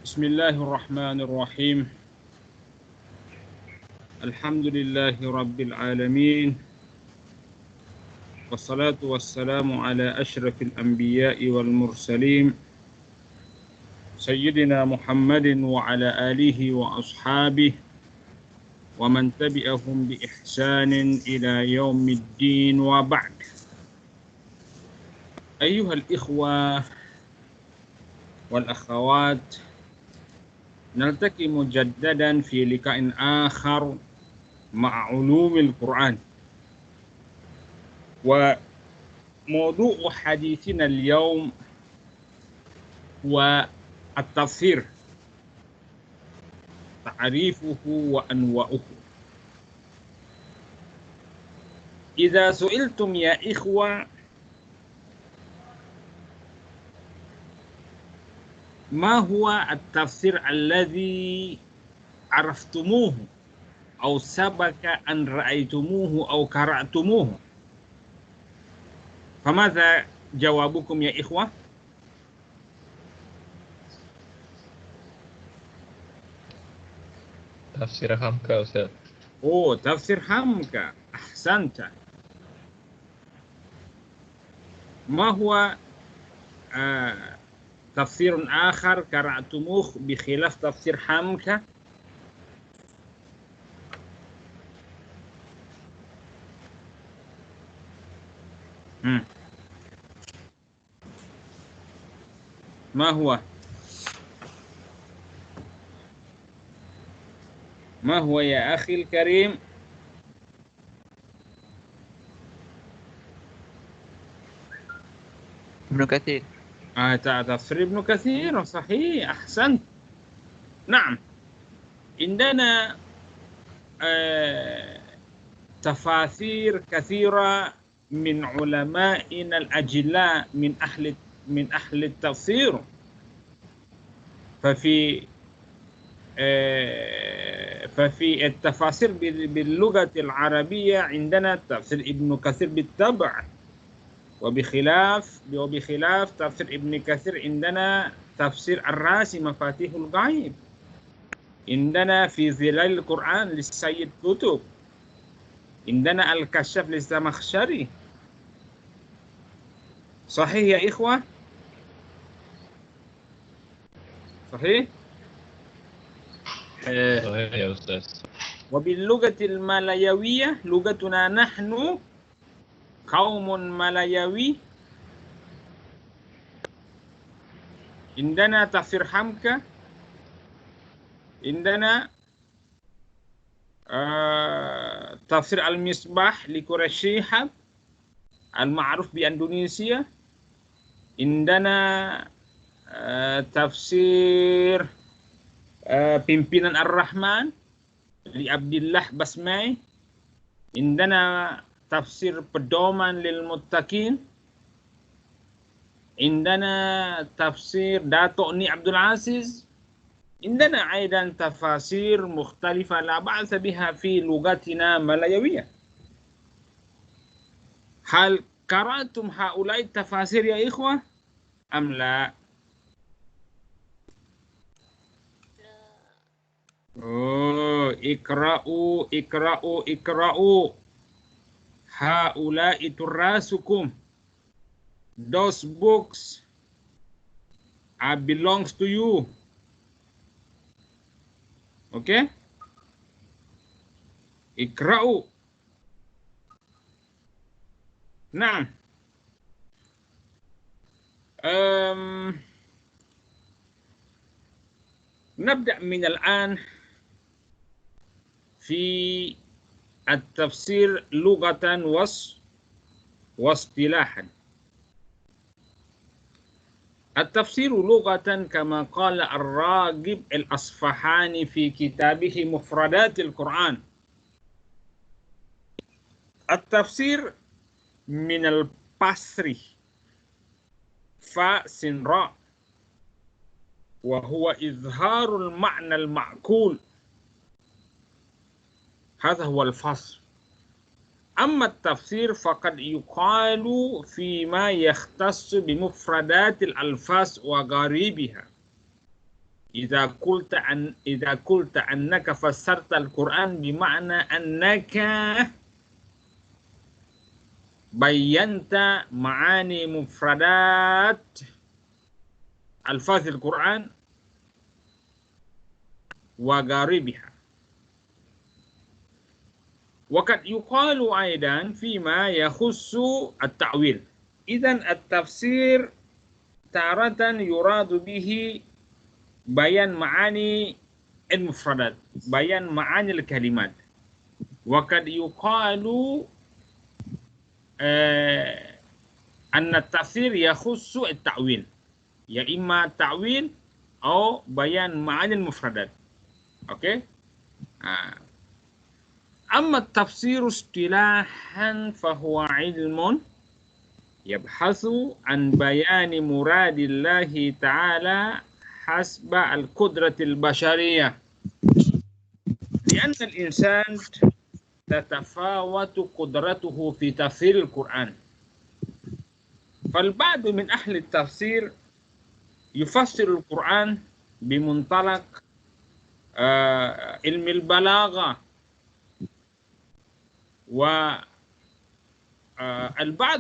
بسم الله الرحمن الرحيم. الحمد لله رب العالمين، والصلاة والسلام على أشرف الأنبياء والمرسلين سيدنا محمد وعلى آله وأصحابه ومن تبعهم بإحسان إلى يوم الدين، وبعد. أيها الإخوة والأخوات، نلتقي مجددا في لقاء آخر مع علوم القرآن، وموضوع حديثنا اليوم هو التفسير، تعريفه وأنواعه. إذا سئلتم يا إخوة ما هو التفسير الذي عرفتموه أو سبق أن رأيتموه أو قرأتموه، فماذا جوابكم يا إخوة؟ تفسير حمكة أستاذ. تفسير حمكة، أحسنت. ما هو تفسير آخر قرأتموه بخلاف تفسير حمكة؟ ما هو؟ ما هو يا أخي الكريم؟ ابن كثير. تفسير ابن كثير، صحيح، أحسنت. نعم، عندنا تفاسير كثيرة من علمائنا الأجلاء من أهل التفسير. ففي التفاسير باللغة العربية عندنا تفسير ابن كثير بالطبع، وبخلاف تفسير ابن كثير عندنا تفسير الرازي مفاتيح الغيب، عندنا في ظلال القرآن للسيد قطب، عندنا الكشاف للزمخشري. صحيح يا إخوة؟ صحيح؟ صحيح يا أستاذ. وباللغة الملايوية، لغتنا نحن قوم ملايوي، عندنا تفسير حمكة، عندنا تفسير المصباح لقريشيحة المعروف بإندونيسيا، عندنا تفسير pimpinan Ar-Rahman لعبد الله بسماي، عندنا تفسير pedoman للمتقين، عندنا تفسير داتو ني عبد العزيز، عندنا أيضا تفاسير مختلفة لا بأس بها في لغتنا ملايوية. هل قرأتم هؤلاء التفاسير يا إخوة أم لا؟ اقرأوا هؤلاء تراثكم. Those books belongs to you. Okay? اقرأوا. نعم. نبدأ من الآن في التفسير لغة واصطلاحا. التفسير لغة كما قال الراغب الأصفهاني في كتابه مفردات القرآن: التفسير من البصر فسن راء، وهو إظهار المعنى المعقول، هذا هو الفصل. أما التفسير فقد يقال فيما يختص بمفردات الألفاظ وغريبها، إذا قلت أنك فسرت القرآن بمعنى أنك بينت معاني مفردات ألفاظ القرآن وغاربها. وقد يقال أيضا فيما يخص التأويل. إذن التفسير تارة يراد به بيان معاني المفردات، بيان معاني الكلمات. وقد يقال أن التفسير يخص التأويل، يا إما التأويل أو بيان معاني المفردات. أوكي؟ أما التفسير اصطلاحا فهو علم يبحث عن بيان مراد الله تعالى حسب القدرة البشرية، لأن الإنسان تتفاوت قدرته في تفسير القرآن. فالبعض من أهل التفسير يفسر القرآن بمنطلق علم البلاغة، والبعض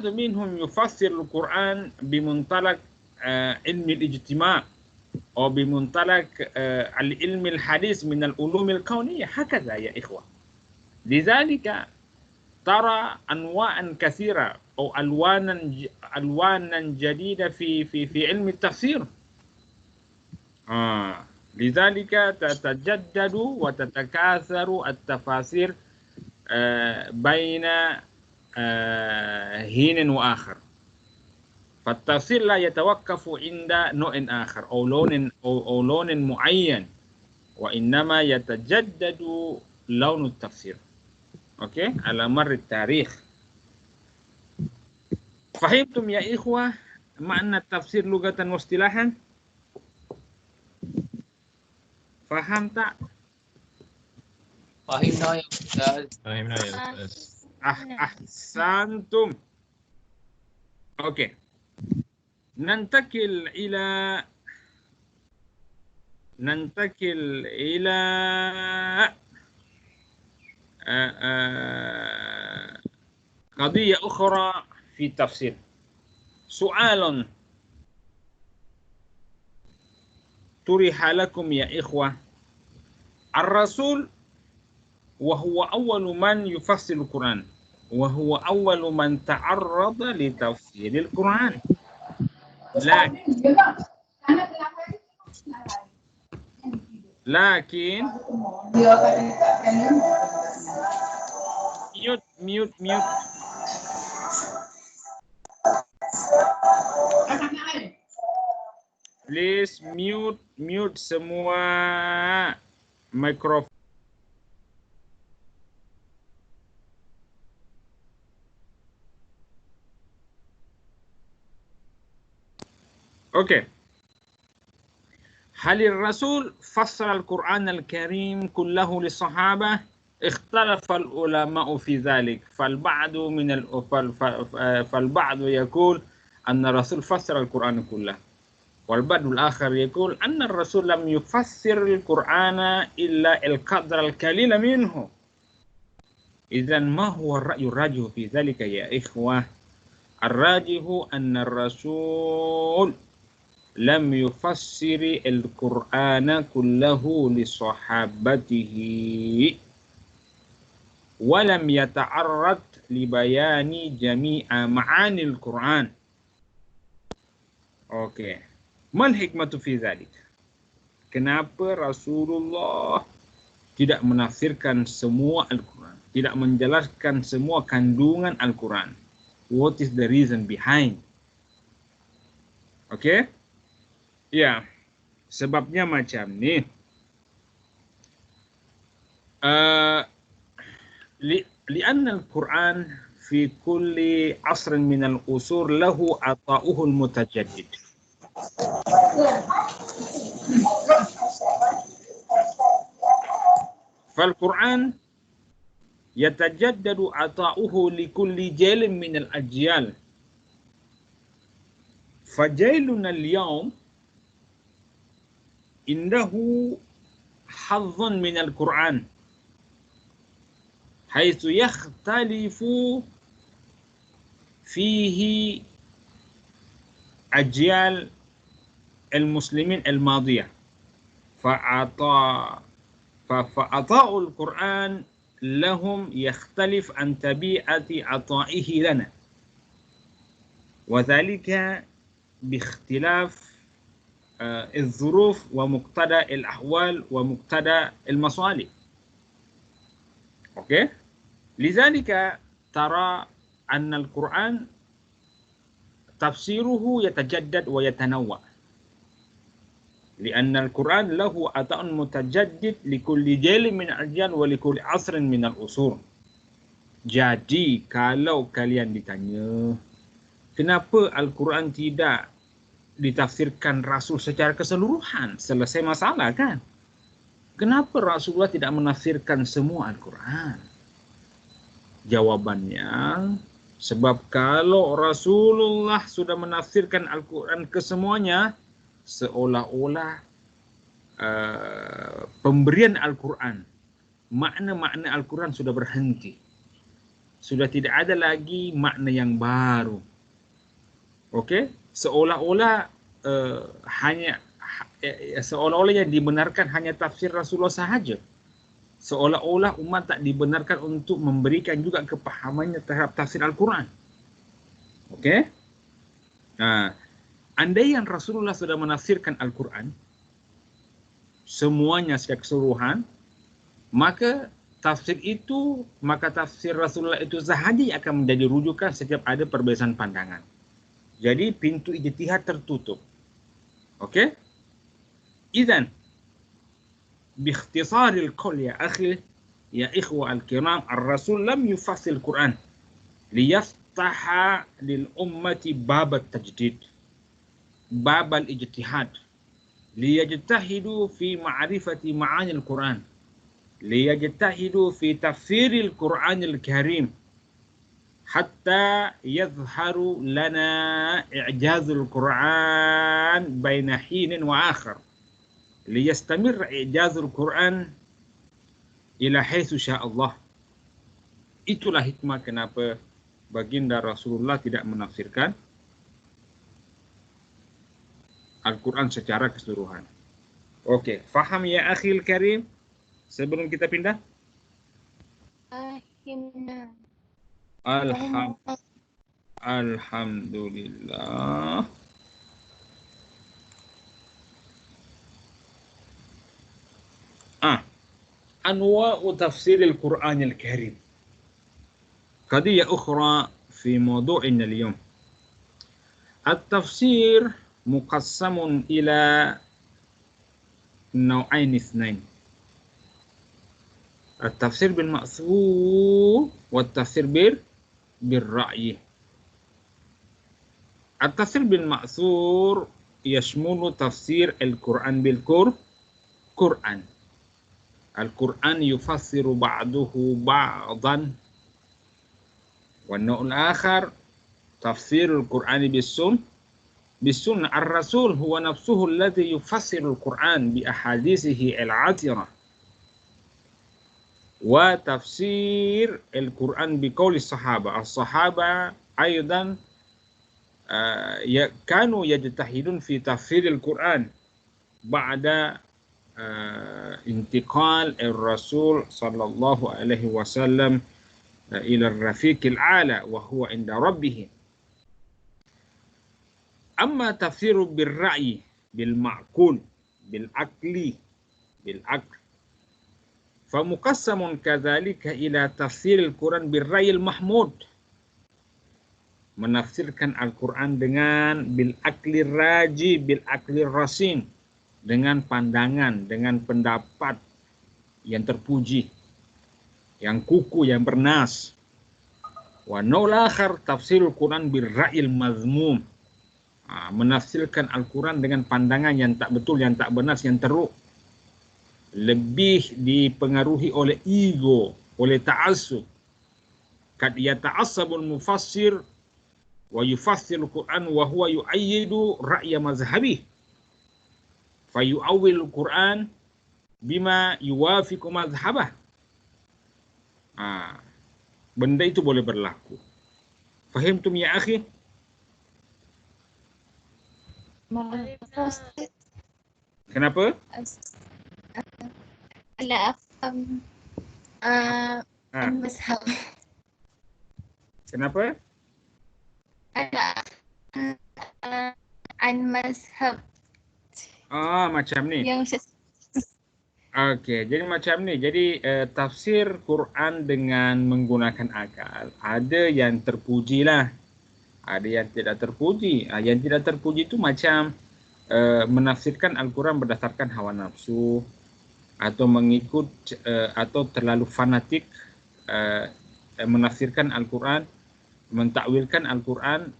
منهم يفسر القرآن بمنطلق علم الاجتماع أو بمنطلق العلم الحديث من العلوم الكونية، هكذا يا إخوة. لذلك ترى أنواعا كثيرة أو ألوانا جديدة في علم التفسير. لذلك تتجدد وتتكاثر التفاسير بين حين وآخر. فالتفسير لا يتوقف عند نوع آخر أو لون معين، وإنما يتجدد لون التفسير أوكي على مر التاريخ. فهمتم يا إخوة معنى التفسير لغة واصطلاحا؟ فهمت؟ فهمنا يا أستاذ. فهمنا يا أستاذ. أحسنتم. أوكي، ننتقل إلى قضية أخرى في التفسير. سؤال طرح لكم يا إخوة: الرسول وهو أول من يفسر القرآن، وهو أول من تعرض لتفسير القرآن، لكن mute please, mute semua mikrofon. Oke. هل الرسول فسر القرآن الكريم كله للصحابة؟ اختلف العلماء في ذلك، فالبعض يقول أن الرسول فسر القرآن كله، والبعض الآخر يقول أن الرسول لم يفسر القرآن إلا القدر القليل منه. إذن ما هو الرأي الراجح في ذلك يا إخوة؟ الراجح أن الرسول لم يفسر القرآن كله لصحابته، ولم يتعرض لبيان جميع معاني القرآن. Oke, mal hikmatu fi dzalik? Kenapa Rasulullah tidak menafsirkan semua Al-Quran, tidak menjelaskan semua kandungan Al-Quran? What is the reason behind? Oke? Ya, sebabnya macam ni. لأن القرآن في كل عصر من العصور له عطاؤه المتجدد. فالقرآن يتجدد عطاؤه لكل جيل من الأجيال. فجيلنا اليوم indahu hazzun min al-Quran haitsu yakhtalifu fihi ajyal al-muslimin al-madiyah فعطاء القرآن لهم يختلف عن طبيعة عطائه لنا وذلك باختلاف الظروف ومقتضى الأحوال ومقتضى المصالح. أوكي؟ لذلك ترى أن القرآن تفسيره يتجدد ويتنوع لأن القرآن له عطاء متجدد لكل جيل من الأجيال ولكل عصر من العصور. Jadi kalau kalian ditanya kenapa Al-Quran tidak ditafsirkan Rasul secara keseluruhan, selesai masalah kan? Kenapa Rasulullah tidak menafsirkan semua Al-Quran? Jawabannya, sebab kalau Rasulullah sudah menafsirkan Al-Quran kesemuanya, seolah-olah pemberian Al-Quran, makna-makna Al-Quran sudah berhenti. Sudah tidak ada lagi makna yang baru. Okey? Seolah-olah seolah-olah yang dibenarkan hanya tafsir Rasulullah sahaja. Seolah-olah umat tak dibenarkan untuk memberikan juga kepahamannya terhadap tafsir Al-Quran. Okey? Andai yang Rasulullah sudah menafsirkan Al-Quran semuanya secara keseluruhan, maka tafsir Rasulullah itu sahaja yang akan menjadi rujukan setiap ada perbezaan pandangan. Jadi pintu ijtihad tertutup. Okey? Idzan باختصار القول يا أخي يا إخوة الكرام الرسول لم يفسر القرآن ليفتح للأمة باب التجديد باب الاجتهاد ليجتهدوا في معرفة معاني القرآن ليجتهدوا في تفسير القرآن الكريم حتى يظهر لنا إعجاز القرآن بين حين وآخر ليستمر إعجاز القرآن إلى حيث شاء الله. Itulah hikmah kenapa baginda Rasulullah tidak menafsirkan Al-Quran secara keseluruhan. Okey, faham ya akhil karim? Sebelum kita pindah? Alhamdulillah. أنواع تفسير القرآن الكريم. قضية أخرى في موضوعنا اليوم. التفسير مقسم إلى نوعين اثنين. التفسير بالمأثور والتفسير بالرأي. التفسير بالمأثور يشمل تفسير القرآن بالقرآن. القرآن يفسر بعضه بعضا. والنوع الآخر تفسير القرآن بالسنة. الرسول هو نفسه الذي يفسر القرآن بأحاديثه العطرة. وتفسير القرآن بقول الصحابة. الصحابة أيضا كانوا يجتهدون في تفسير القرآن بعد انتقال الرسول صلى الله عليه وسلم إلى الرفيق الأعلى وهو عند ربه. أما تفسير بالرأي بالمعقول بالعقل فمقسم كذلك إلى تفسير القرآن بالرأي المحمود. Menafsirkan Al-Quran dengan bil-akli raji, bil-akli rasin, dengan pandangan, dengan pendapat yang terpuji, yang kukuh, yang bernas. Wa naul akhar tafsirul Quran bir-ra'il mazmum. Menafsirkan Al-Quran dengan pandangan yang tak betul, yang tak benar, yang teruk. Lebih dipengaruhi oleh ego, oleh ta'assub. Kad yata'assabul mufassir wa yufassirul Quran wa huwa yu'ayyidu ra'ya mazhabih. fayu'awwil Quran bima yuwafiqu madhhabah. Benda itu boleh berlaku. Fahimtum ya akhi? Kenapa? لا أفهم المذهب. Kenapa? أنا عن مذهب Macam ni. yang Okey, jadi macam ni. Jadi tafsir Quran dengan menggunakan akal. Ada yang terpuji lah. Ada yang tidak terpuji. Yang tidak terpuji itu macam menafsirkan Al-Quran berdasarkan hawa nafsu, atau mengikut atau terlalu fanatik menafsirkan Al-Quran, mentakwilkan Al-Quran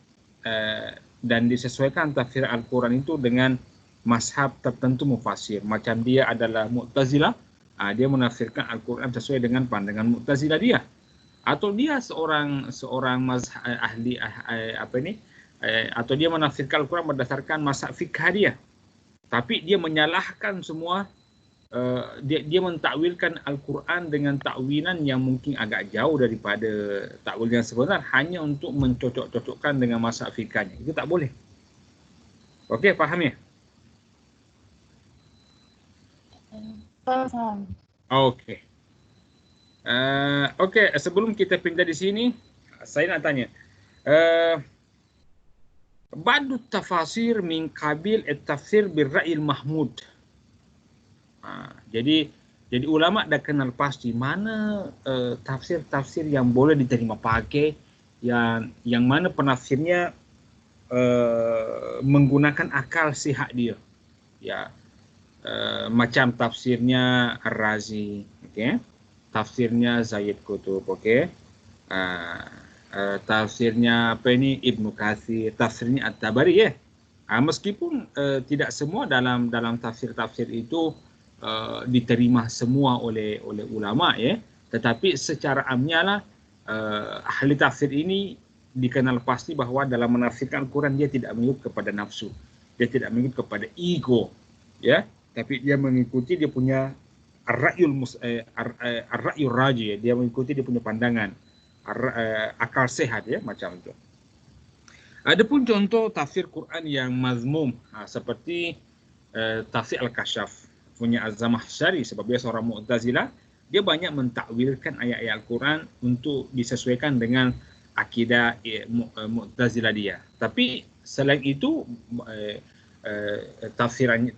dan disesuaikan tafsir Al-Quran itu dengan mazhab tertentu mufassir. Macam dia adalah Mu'tazilah, dia menafsirkan Al-Quran sesuai dengan pandangan Mu'tazilah dia. Atau dia seorang mazhab ahli atau dia menafsirkan Al-Quran berdasarkan mazhab fiqh dia. Tapi dia menyalahkan semua, dia mentakwilkan Al-Quran dengan takwilan yang mungkin agak jauh daripada takwil yang sebenar, hanya untuk mencocok-cocokkan dengan mazhab fiqhnya. Itu tak boleh. Okey, faham ya? Faham. Okey. Okey, sebelum kita pindah di sini, saya nak tanya. Ba'du tafasir min qabil at-tafsir bil-ra'il mahmud. Jadi ulama dah kenal pasti mana tafsir-tafsir yang boleh diterima pakai, yang mana penafsirnya menggunakan akal sihat dia. Ya. Macam tafsirnya Ar-Razi, okey. Tafsirnya Zaid Qutb, okey. Tafsirnya Ibnu Katsir, tafsirnya At-Tabari ya. Meskipun tidak semua dalam tafsir-tafsir itu diterima semua oleh ulama ya, tetapi secara amnya lah ahli tafsir ini dikenal pasti bahawa dalam menafsirkan Al-Quran dia tidak mengikut kepada nafsu, dia tidak mengikut kepada ego ya, tapi dia mengikuti dia punya ar-ra'yul raji, dia mengikuti dia punya pandangan, akal sehat ya, macam itu. Adapun contoh tafsir Quran yang mazmum seperti tafsir Al-Kashaf punya Az-Zamakhsyari, sebab dia seorang Mu'tazilah, dia banyak mentakwilkan ayat-ayat Al-Quran untuk disesuaikan dengan akidah Mu'tazilah dia. Tapi selain itu tafsiran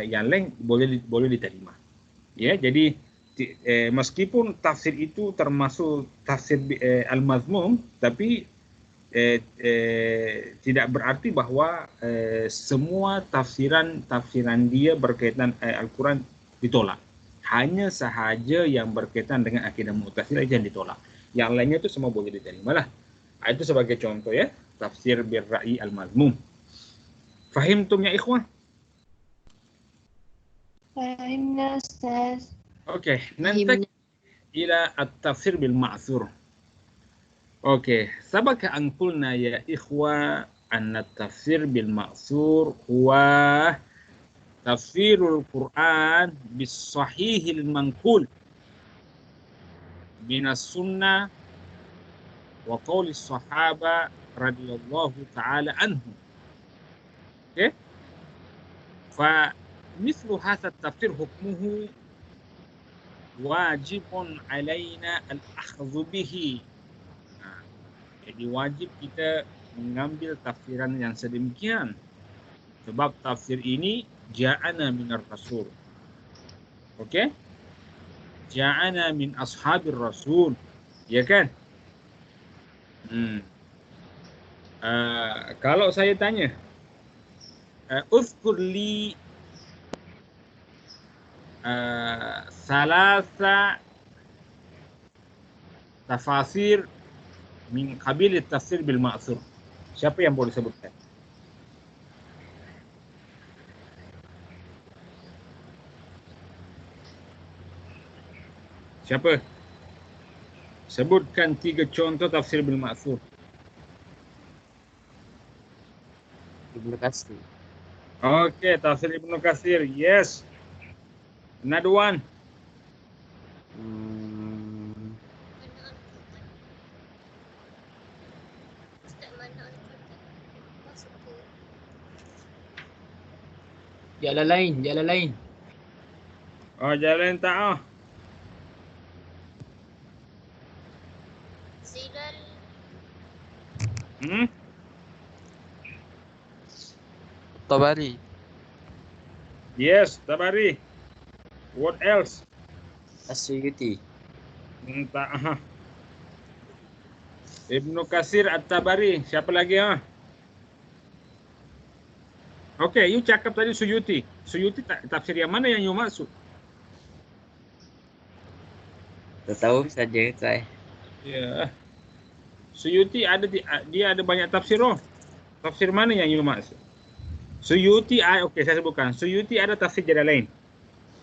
yang lain boleh diterima. Ya, jadi meskipun tafsir itu termasuk tafsir al-mazmum, tapi tidak berarti bahawa semua tafsiran dia berkaitan Al-Quran ditolak. Hanya sahaja yang berkaitan dengan akidah Mu'tazilah yang ditolak. Yang lainnya itu semua boleh diterima lah. Itu sebagai contoh ya, tafsir bir-ra'i al-mazmum. Fahimtum ya ikhwan? Fahimna Ustaz. Okey, nanti ila at-tafsir bil ma'thur. Okey, sabaka an qulna ya ikhwa anna at-tafsir bil ma'thur huwa tafsirul Quran bis sahihil manqul min as-sunnah wa qawli as-sahaba radhiyallahu ta'ala anhum. Okey? Fa mithlu hadha at-tafsir hukmuhu wajibun alaina al-akhdhu bihi. Jadi wajib kita mengambil tafsiran yang sedemikian, sebab tafsir ini ja'ana minar rasul. Okey? Ja'ana min ashabir rasul. Ya kan? Kalau saya tanya, uzkur li salasa tafasir min qabil tafsir bil ma'thur. Siapa yang boleh sebutkan? Siapa? Sebutkan 3 contoh tafsir bil ma'thur. Ibnu Katsir. Okay, tafsir Ibnu Katsir. Yes. Another one. Jalan lain. Oh, jalan tak ah. Tabari. Yes, Tabari. What else? As-Suyuti. Tak ah. Ibnu Katsir At-Tabari. Siapa lagi ah? Okay, you cakap tadi Suyuti. Suyuti tafsir yang mana yang you maksud? Tak tahu saja saya. Ya. Suyuti dia ada banyak tafsir oh. Tafsir mana yang you maksud? Suyuti okey saya sebutkan. Suyuti ada tafsir Jalalain.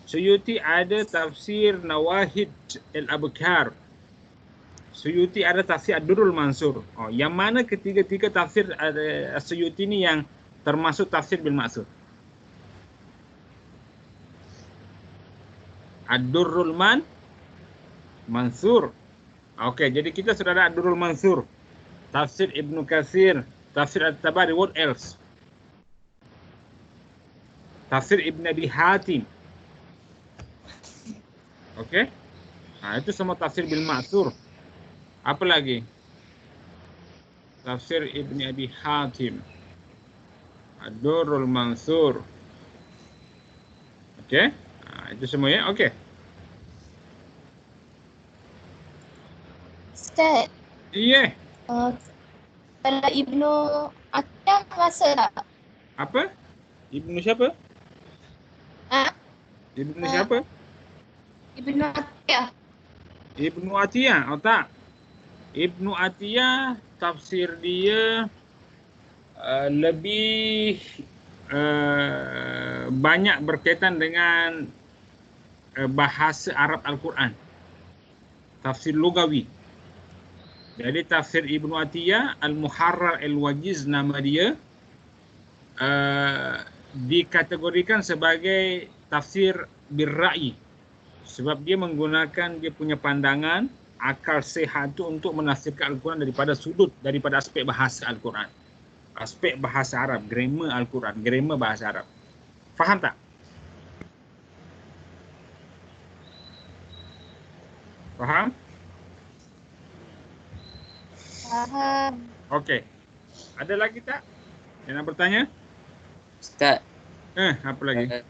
Suyuti ada tafsir Nawahid Al-Abkar. Suyuti ada tafsir Ad-Durrul Mansur. Oh, yang mana ketiga-tiga tafsir Suyuti ni yang termasuk tafsir bil maksud? Ad-Durrul Mansur. Okey, jadi kita sudah ada Ad-Durrul Mansur. Tafsir Ibnu Katsir, tafsir At-Tabari, what else? Tafsir Ibn Abi Hatim. Okey. Nah, itu semua tafsir bil maksur. Apa lagi? Tafsir Ibn Abi Hatim. Ad-Durrul Mansur. Okey. Nah, itu semua ya. Okey. Ustaz, Iya. kalau Ibnu Atiyah rasa tak? Apa? Ibnu siapa? Ibnu siapa? Ibnu Atiyah. Ibnu Atiyah. Oh tak. Ibnu Atiyah tafsir dia lebih banyak berkaitan dengan bahasa Arab Al-Quran. Tafsir lugawi. Jadi tafsir Ibnu Atiyah Al-Muharrar Al-Wajiz nama dia dikategorikan sebagai tafsir bir-ra'yi. Sebab dia menggunakan dia punya pandangan akal sehat itu untuk menafsirkan Al-Quran daripada aspek bahasa Al-Quran. Aspek bahasa Arab, grammar Al-Quran, grammar bahasa Arab. Faham tak? Faham? Faham. Okey. Ada lagi tak yang nak bertanya? Ustaz, Apa lagi?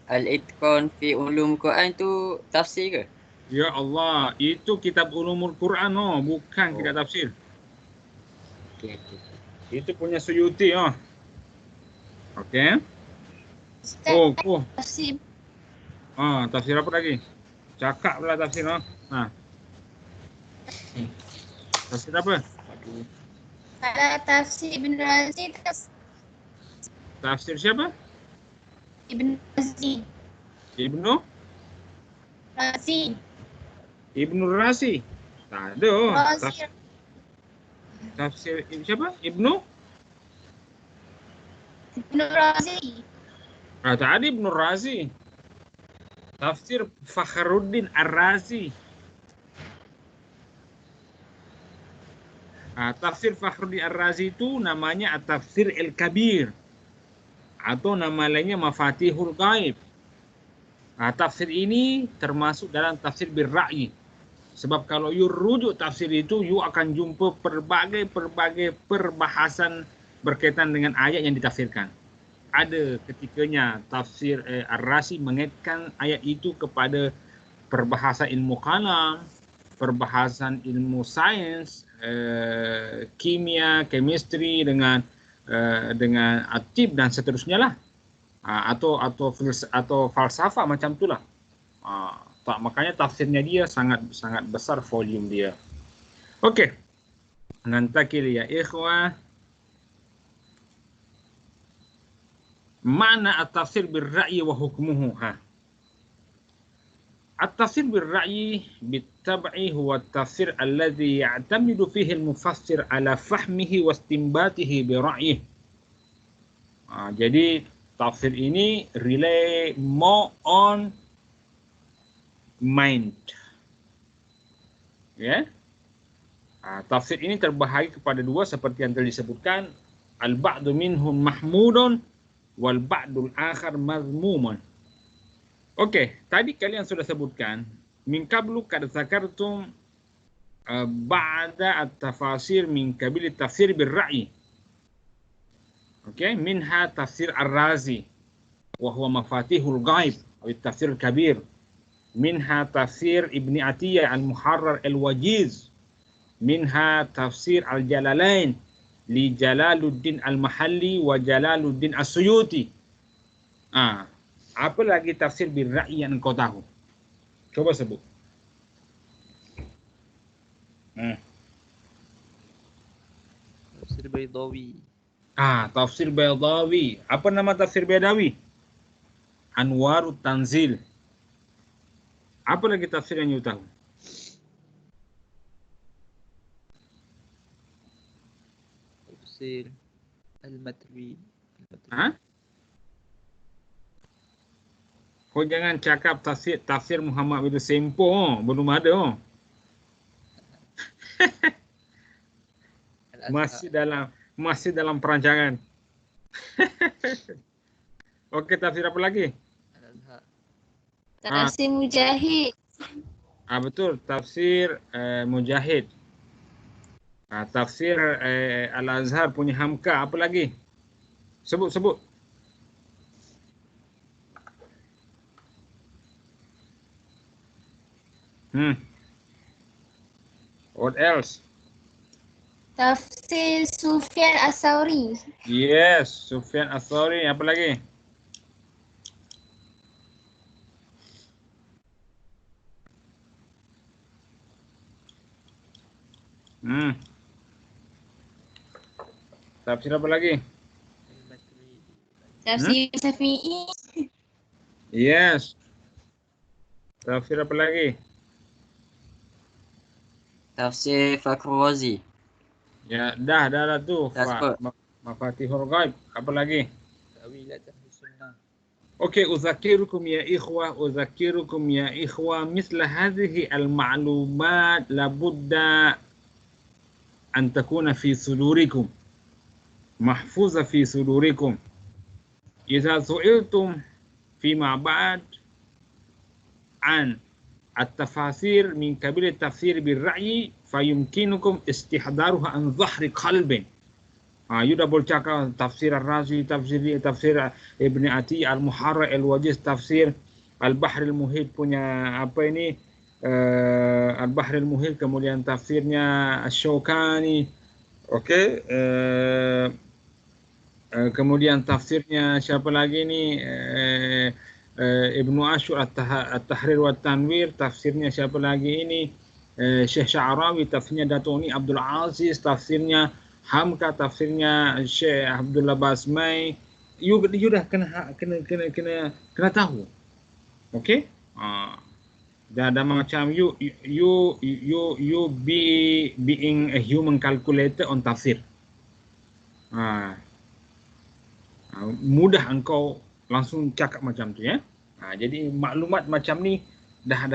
Al-Itqan fi Ulum Quran tu tafsir ke? Ya Allah, itu kitab Ulumul Quran bukan kitab tafsir. Okey. Itu punya Suyuti Okey. Ustaz, Oh. tafsir Tafsir apa lagi? Cakap pula tafsir Tafsir apa? kalau tafsir Ibn Razi, Tafsir siapa? Ibn Razi. Ibnu Razi. Tak ada. Razi. Tafsir siapa? Ibnu Razi. tak ada Ibnu Razi. Tafsir Fakhruddin Ar-Razi. Tafsir Fakhruddin Ar-Razi itu namanya At-Tafsir Al-Kabir atau nama lainnya Mafatihul Ghaib. Tafsir ini termasuk dalam tafsir bir-ra'yi. Sebab kalau you rujuk tafsir itu, you akan jumpa pelbagai perbahasan berkaitan dengan ayat yang ditafsirkan. Ada ketikanya tafsir Ar-Razi mengaitkan ayat itu kepada perbahasan ilmu kalam, perbahasan ilmu sains, kimia, chemistry dengan atib dan seterusnya lah. Atau falsafah macam itulah. Makanya tafsirnya dia sangat besar volume dia. Okey. Nantakil ya ikhwah. Mana at-tafsir bir-ra'yi wa hukmuhu? At-tafsir bir-ra'yi bit-tab'i huwa at-tafsir alladhi ya'tamidu fihi al-mufassir ala fahmihi wa istinbatihi bi ra'yihi. Jadi tafsir ini rely more on mind. Ya. Tafsir ini terbahagi kepada dua seperti yang telah disebutkan, al-ba'du minhum mahmudun wal ba'dul akhar mazmumun. Okey, tadi kalian sudah sebutkan min qablu kad zakartum ba'da at-tafasir min qabil tafsir bil ra'yi. Okey, minha tafsir Ar-Razi wa huwa mafatihul ghaib atau tafsir kabir. Minha tafsir Ibni Atiyah al-Muharrar al-Wajiz. Minha tafsir Al-Jalalain li Jalaluddin Al-Mahalli wa Jalaluddin As-Suyuti. Apa lagi tafsir bil ra'yi yang kau tahu? Coba sebut. Tafsir Baydawi. Tafsir Baydawi. Apa nama tafsir Baydawi? Anwarut Tanzil. Apa lagi tafsir yang you tahu? Tafsir Al-Matwi. Kau jangan cakap tafsir Muhammad bin Sempo, belum ada. Masih dalam perancangan. Okey, tafsir apa lagi? Al-Azhar. Tafsir Mujahid. Betul, tafsir Mujahid. Tafsir Al-Azhar punya Hamka. Apa lagi? Sebut. What else? Tafsir Sufyan As-Sauri. Yes, Sufyan As-Sauri. Apa lagi? Tafsir apa lagi? Al-Matwi. Tafsir Syafi'i. Yes. Tafsir apa lagi? Tafsir Fakhrul Razi. Ya, dah tu. Dah sebut. Mafatihul Ghaib. Apa lagi? Ta'wilat Ahli Sunnah. Okey, uzakirukum ya ikhwah misla hadhihi al-ma'lumat labudda an takuna fi sudurikum mahfuza fi sudurikum. Idza su'iltum fi ma ba'd an التفاسير من كبير التفسير بالرأي فيمكنكم استحضارها عن ظهر قلب. You dah boleh cakap tafsir Ar-Razi, tafsir Ibn Atiyah Al-Muharrar Al-Wajiz, tafsir Al-Bahr Al-Muhit punya apa ini, Al-Bahr Al-Muhit, kemudian tafsirnya Asy-Syaukani. Okey, kemudian tafsirnya siapa lagi ni, Ibnu Ashur At-Tahrir wa Tanwir, tafsirnya siapa lagi ini, Syekh Sya'rawi, tafsirnya Datuni Abdul Aziz, tafsirnya Hamka, tafsirnya Syekh Abdullah Basmai. You dah kena tahu. Okey? Dah macam you being a human calculator on tafsir. Mudah engkau langsung cakap macam tu, ya. Jadi maklumat macam ni dah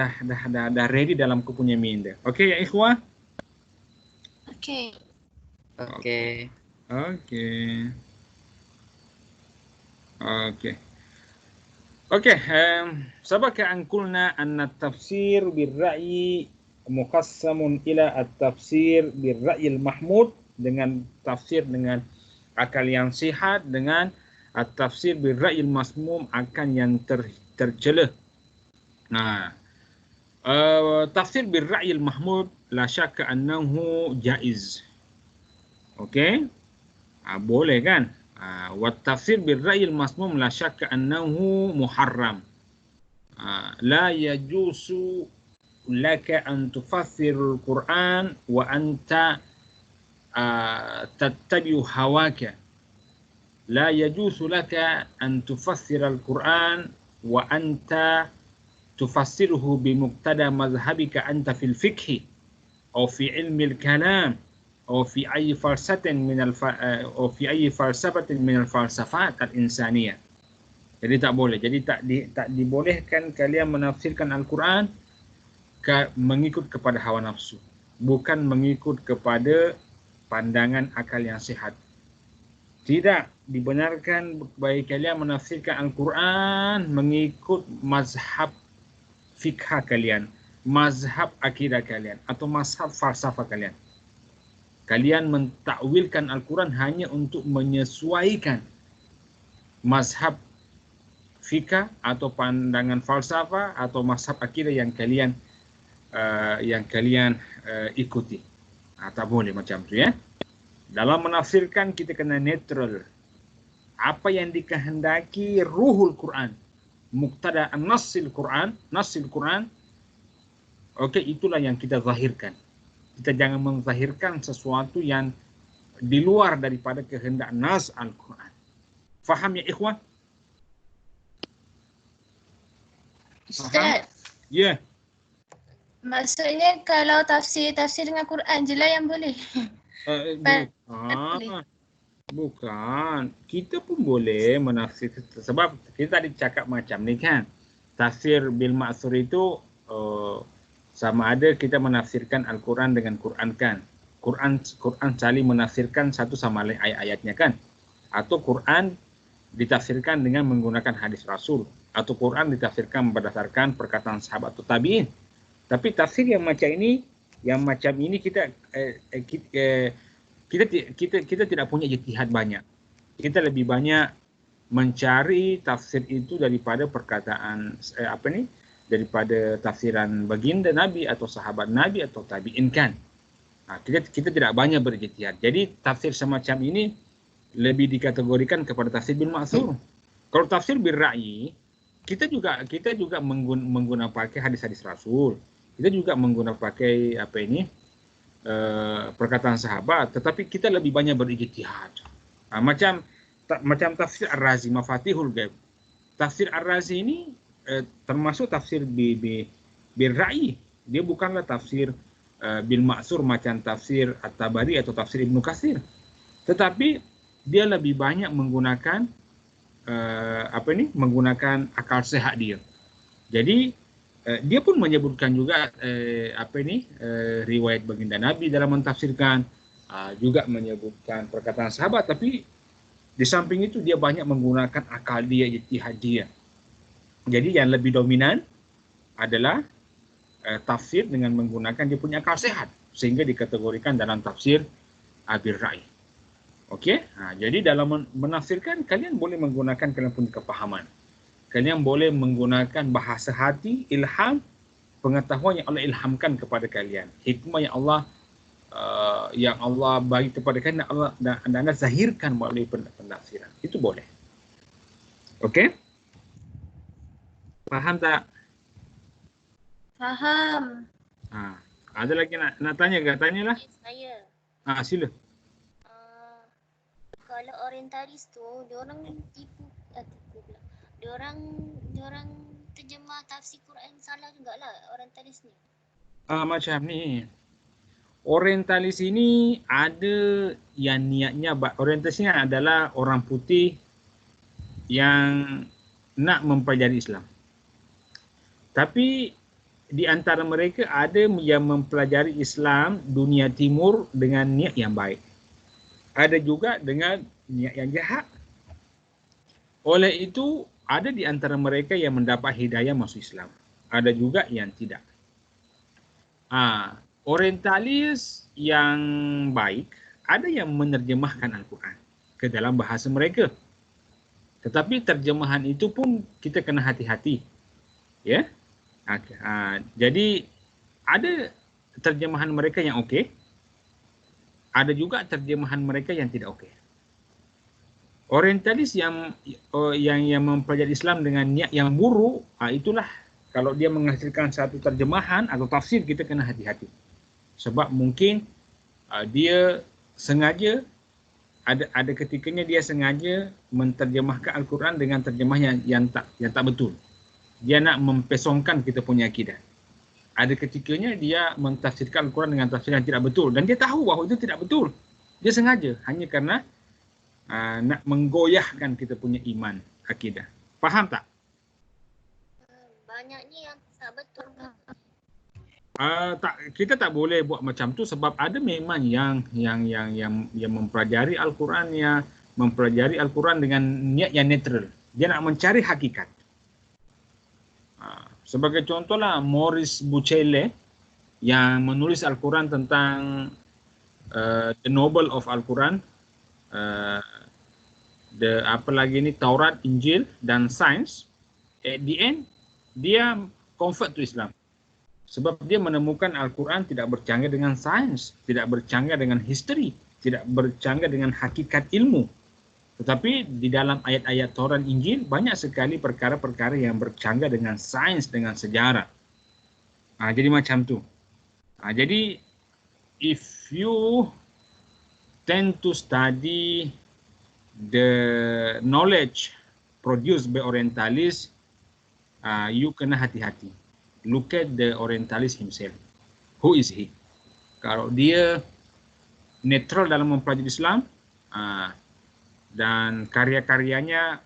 ready dalam kau punya minda. Okey ya ikhwah? Okey. Sabaq an qulna anna at-tafsir bil-ra'yi muqassamun ila at-tafsir bil-ra'yi al-mahmud, dengan tafsir dengan akal yang sihat, dengan at-tafsir bil-ra'yi al-masmum, akan yang tercela. Tafsir bil-ra'yi al-mahmud la syakka annahu jaiz. Okey? Boleh kan? Wa tafsir bil-ra'yi al-masmum la syakka annahu muharram. La yajuzu laka an tufassir al-Quran wa anta tattabi'u hawaka. لا يجوز لك أن تفسر القرآن وأنت تفسره بمقتضى مذهبك أنت في الفقه أو في علم الكلام أو في أي فلسفة من الفلسفات الإنسانية. Jadi tak boleh. Jadi tak dibolehkan kalian menafsirkan Al-Quran mengikut kepada hawa nafsu. Bukan mengikut kepada pandangan akal yang sihat. Tidak dibenarkan bagi kalian menafsirkan Al-Quran mengikut mazhab fikha kalian, mazhab akidah kalian, atau mazhab falsafah kalian. Kalian mentakwilkan Al-Quran hanya untuk menyesuaikan mazhab fikah atau pandangan falsafah atau mazhab akidah yang kalian ikuti. Tak boleh macam tu ya. Dalam menafsirkan kita kena netral. Apa yang dikehendaki ruhul Quran, muqtada an-nassil Quran, okey, itulah yang kita zahirkan. Kita jangan menzahirkan sesuatu yang di luar daripada kehendak nas Al-Quran. Faham ya ikhwan? Ustaz, Ya. maksudnya kalau tafsir dengan Quran je lah yang boleh. Bukan. Kita pun boleh menafsir. Sebab kita tadi cakap macam ni kan. Tafsir bil ma'thur itu sama ada kita menafsirkan Al-Quran dengan Quran kan. Quran saling menafsirkan satu sama lain ayat-ayatnya kan. Atau Quran ditafsirkan dengan menggunakan hadis Rasul. Atau Quran ditafsirkan berdasarkan perkataan sahabat atau tabi'in. Tapi tafsir yang macam ini kita tidak punya ijtihad banyak. Kita lebih banyak mencari tafsir itu daripada perkataan daripada tafsiran baginda Nabi atau sahabat Nabi atau tabi'in kan. Kita tidak banyak berijtihad. Jadi tafsir semacam ini lebih dikategorikan kepada tafsir bil ma'thur. Kalau tafsir bil ra'yi, kita juga menggunakan pakai hadis-hadis Rasul. Kita juga menggunakan pakai perkataan sahabat, tetapi kita lebih banyak berijtihad. Macam tafsir Ar-Razi, Mafatihul Ghaib. Tafsir Ar-Razi ini termasuk tafsir bil ra'yi. Dia bukanlah tafsir bil ma'thur macam tafsir At-Tabari atau tafsir Ibnu Katsir. Tetapi dia lebih banyak menggunakan menggunakan akal sehat dia. Jadi dia pun menyebutkan juga riwayat baginda Nabi dalam mentafsirkan, juga menyebutkan perkataan sahabat, tapi di samping itu dia banyak menggunakan akal dia, ijtihad dia. Jadi yang lebih dominan adalah tafsir dengan menggunakan dia punya akal sehat, sehingga dikategorikan dalam tafsir bil ra'yi. Okey, jadi dalam menafsirkan kalian boleh menggunakan kalian punya kepahaman. Kalian boleh menggunakan bahasa hati, ilham, pengetahuan yang Allah ilhamkan kepada kalian. Hikmah yang Allah bagi kepada kalian dan anda zahirkan melalui penafsiran. Itu boleh. Okey? Faham tak? Faham. Ada lagi nak tanya ke? Tanyalah. Saya. Sila. Kalau orientalis tu, diorang tipu pula. Diorang terjemah tafsir Quran salah jugalah orientalis ni. Macam ni. Orientalis ini ada yang niatnya, orientalis ini adalah orang putih yang nak mempelajari Islam. Tapi di antara mereka ada yang mempelajari Islam dunia timur dengan niat yang baik. Ada juga dengan niat yang jahat. Oleh itu, ada di antara mereka yang mendapat hidayah masuk Islam. Ada juga yang tidak. Orientalis yang baik, ada yang menerjemahkan Al-Quran ke dalam bahasa mereka. Tetapi terjemahan itu pun kita kena hati-hati. Ya? Jadi, ada terjemahan mereka yang okey. Ada juga terjemahan mereka yang tidak okey. Orientalis yang mempelajari Islam dengan niat yang buruk, itulah kalau dia menghasilkan satu terjemahan atau tafsir, kita kena hati-hati. Sebab mungkin dia sengaja, ada ketikanya dia sengaja menterjemahkan Al-Quran dengan terjemahan yang tak betul. Dia nak mempesongkan kita punya akidah. Ada ketikanya dia mentafsirkan Al-Quran dengan tafsir yang tidak betul. Dan dia tahu bahawa itu tidak betul. Dia sengaja hanya kerana nak menggoyahkan kita punya iman, akidah. Faham tak? Banyaknya yang tak betul. Kita tak boleh buat macam tu sebab ada memang yang mempelajari Al-Qurannya, mempelajari Al-Quran dengan niat yang netral. Dia nak mencari hakikat. Sebagai contohlah Maurice Bucaille yang menulis Al-Quran tentang The Novel of Al-Quran, Taurat, Injil dan Sains. At the end, dia convert to Islam. Sebab dia menemukan Al-Quran tidak bercanggah dengan sains, tidak bercanggah dengan history, tidak bercanggah dengan hakikat ilmu. Tetapi di dalam ayat-ayat Taurat Injil banyak sekali perkara-perkara yang bercanggah dengan sains, dengan sejarah. Jadi macam tu. Jadi if you tend to study the knowledge produced by Orientalists, you kena hati-hati. Look at the Orientalist himself. Who is he? Kalau dia netral dalam mempelajari Islam dan karya-karyanya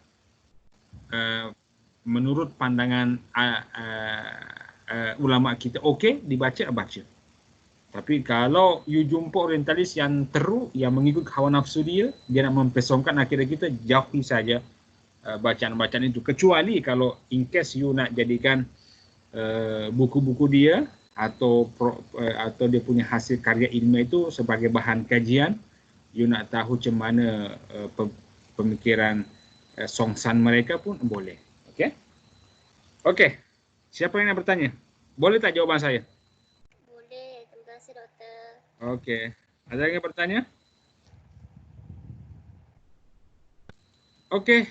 menurut pandangan ulama kita okey, baca. Tapi kalau you jumpa Orientalis yang teruk, yang mengikut hawa nafsu dia nak mempesongkan akidah kita, jauhi saja bacaan-bacaan itu. Kecuali kalau in case you nak jadikan buku-buku dia atau dia punya hasil karya ilmiah itu sebagai bahan kajian, you nak tahu macam mana pemikiran songsan mereka pun boleh. Okey. Siapa yang nak bertanya? Boleh tak jawaban saya? Boleh. Terima kasih, Doktor. Okey. Ada yang bertanya? Okey.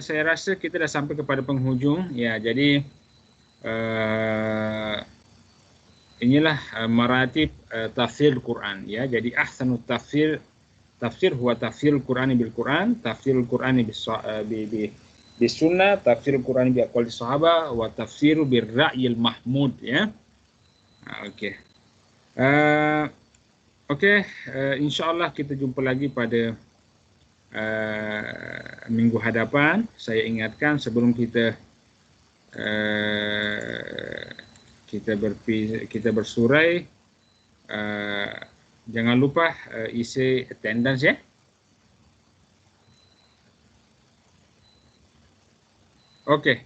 Saya rasa kita dah sampai kepada penghujung. Ya, jadi inilah maratib tafsir Quran, ya. Jadi ahsanut tafsir huwa tafsirul Qur'ani bil Quran, tafsirul Qur'ani bis sunnah, tafsirul Qur'ani bi aqwali sahabah, wa tafsiru bir ra'yil mahmud, ya. Okey. Insyaallah kita jumpa lagi pada minggu hadapan. Saya ingatkan sebelum kita bersurai, jangan lupa isi attendance, ya. Okey.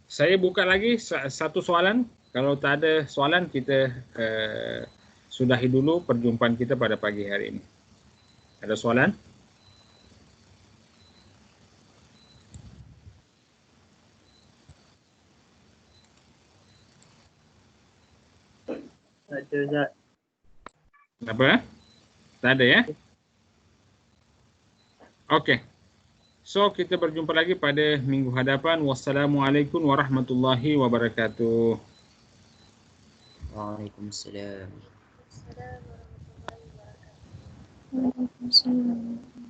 Saya buka lagi satu soalan. Kalau tak ada soalan, kita sudahi dulu perjumpaan kita pada pagi hari ini. Ada soalan? Tak ada, Ustaz. Apa? Tak ada, ya? Okey. So, kita berjumpa lagi pada minggu hadapan. Wassalamualaikum warahmatullahi wabarakatuh. Waalaikumsalam. Assalamualaikum warahmatullahi wabarakatuh. Waalaikumsalam.